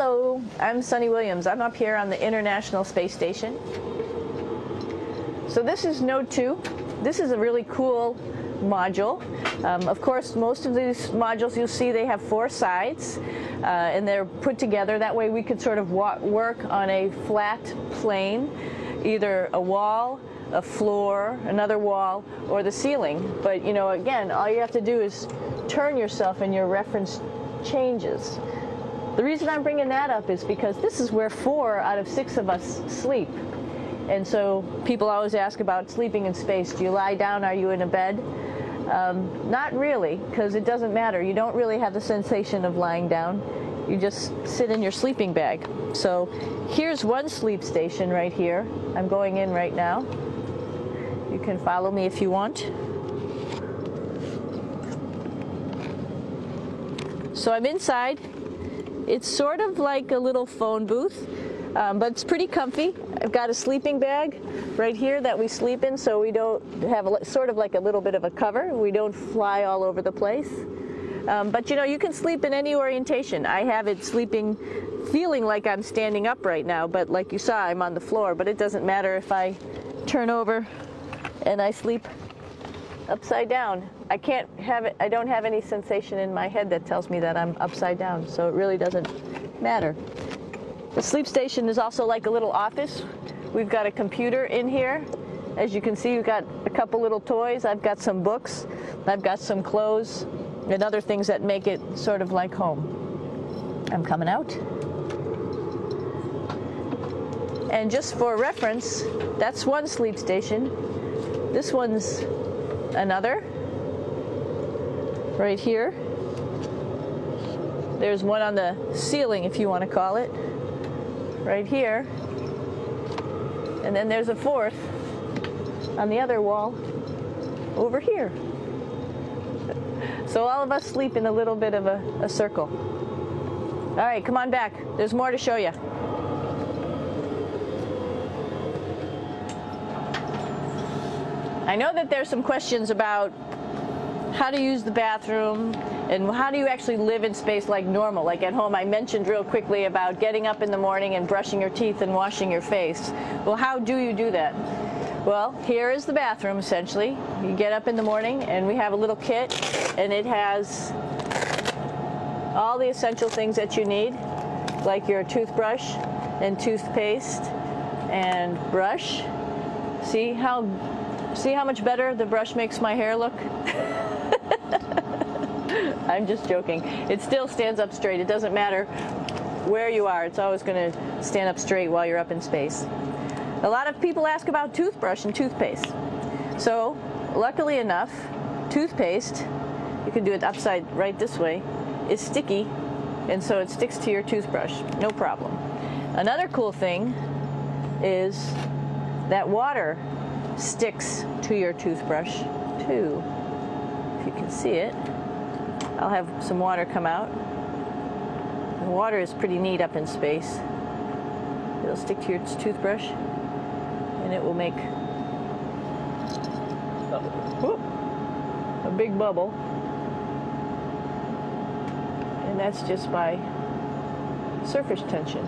Hello, I'm Sunny Williams. I'm up here on the International Space Station. So this is Node 2. This is a really cool module. Of course, most of these modules you'll see they have 4 sides and they're put together. That way we could sort of work on a flat plane, either a wall, a floor, another wall, or the ceiling. But you know, again, all you have to do is turn yourself and your reference changes. The reason I'm bringing that up is because this is where 4 out of 6 of us sleep. And so people always ask about sleeping in space. Do you lie down? Are you in a bed? Not really, because it doesn't matter. You don't really have the sensation of lying down. You just sit in your sleeping bag. So here's one sleep station right here. I'm going in right now. You can follow me if you want. So I'm inside. It's sort of like a little phone booth, but it's pretty comfy. I've got a sleeping bag right here that we sleep in, so we don't have sort of like a little bit of a cover. We don't fly all over the place. But you know, you can sleep in any orientation. I have it sleeping, feeling like I'm standing up right now, but like you saw, I'm on the floor. But it doesn't matter if I turn over and I sleep upside down. I can't have it. I don't have any sensation in my head that tells me that I'm upside down, so it really doesn't matter. The sleep station is also like a little office. We've got a computer in here. As you can see, we've got a couple little toys. I've got some books. I've got some clothes and other things that make it sort of like home. I'm coming out. And just for reference, that's one sleep station. This one's another. Right here. There's one on the ceiling, if you want to call it. Right here. And then there's a 4th on the other wall over here. So all of us sleep in a little bit of a circle. All right, come on back. There's more to show you. I know that there's some questions about how to use the bathroom and how do you actually live in space like normal, like at home. I mentioned real quickly about getting up in the morning and brushing your teeth and washing your face. Well, how do you do that? Well, here is the bathroom essentially. You get up in the morning and we have a little kit and it has all the essential things that you need, like your toothbrush and toothpaste and brush. See how much better the brush makes my hair look? I'm just joking. It still stands up straight. It doesn't matter where you are. It's always going to stand up straight while you're up in space. A lot of people ask about toothbrush and toothpaste. So, luckily enough, toothpaste, you can do it upside right this way, is sticky, and so it sticks to your toothbrush. No problem. Another cool thing is that water sticks to your toothbrush too. If you can see it, I'll have some water come out. The water is pretty neat up in space. It'll stick to your toothbrush and it will make a big bubble, and that's just by surface tension.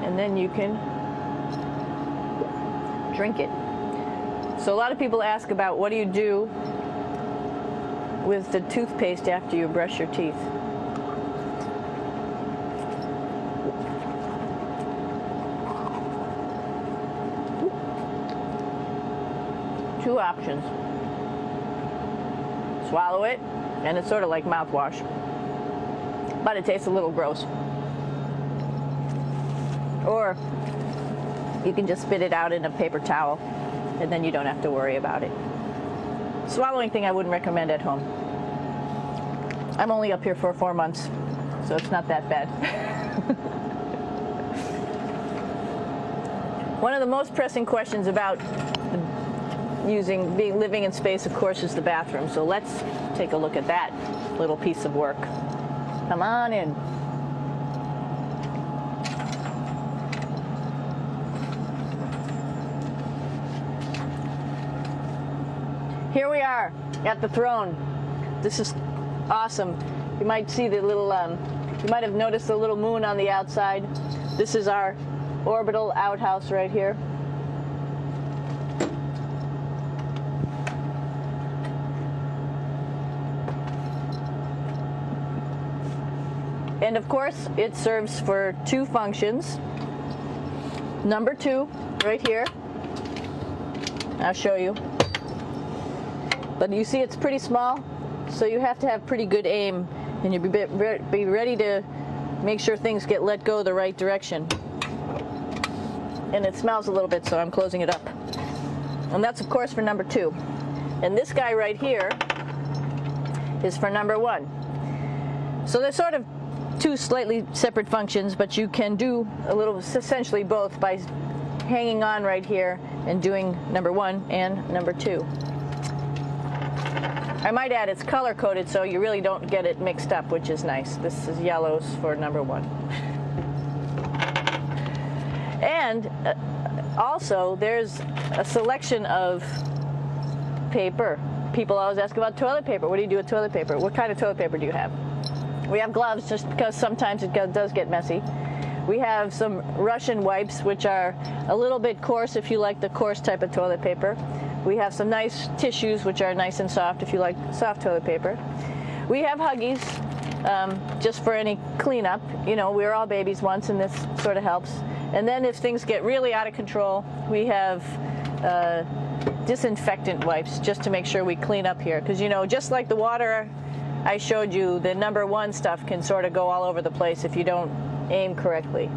And then you can drink it. So a lot of people ask about what do you do with the toothpaste after you brush your teeth. Two options. Swallow it, and it's sort of like mouthwash, but it tastes a little gross. Or you can just spit it out in a paper towel, and then you don't have to worry about it. Swallowing thing I wouldn't recommend at home. I'm only up here for 4 months, so it's not that bad. One of the most pressing questions about living in space, of course, is the bathroom. So let's take a look at that little piece of work. Come on in. Here we are at the throne. This is awesome. You might see the little You might have noticed a little moon on the outside. This is our orbital outhouse right here. And of course, it serves for two functions. Number 2, right here. I'll show you. But you see it's pretty small, so you have to have pretty good aim, and you be ready to make sure things get let go the right direction. And it smells a little bit, so I'm closing it up. And that's of course for number 2. And this guy right here is for number 1. So they're sort of two slightly separate functions, but you can do a little, essentially both, by hanging on right here and doing number 1 and number 2. I might add it's color coded, so you really don't get it mixed up, which is nice. This is yellows for number 1. And also there's a selection of paper. People always ask about toilet paper. What do you do with toilet paper? What kind of toilet paper do you have? We have gloves, just because sometimes it does get messy. We have some Russian wipes, which are a little bit coarse if you like the coarse type of toilet paper. We have some nice tissues, which are nice and soft if you like soft toilet paper. We have Huggies, just for any cleanup. You know, we were all babies once, and this sort of helps. And then if things get really out of control, we have disinfectant wipes, just to make sure we clean up here. Because, you know, just like the water I showed you, the number 1 stuff can sort of go all over the place if you don't aim correctly.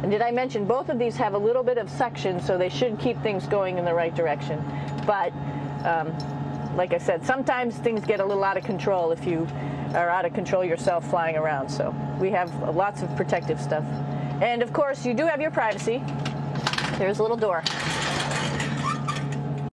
And did I mention both of these have a little bit of suction, so they should keep things going in the right direction. But like I said, sometimes things get a little out of control if you are out of control yourself flying around. So we have lots of protective stuff. And of course, you do have your privacy. There's a little door.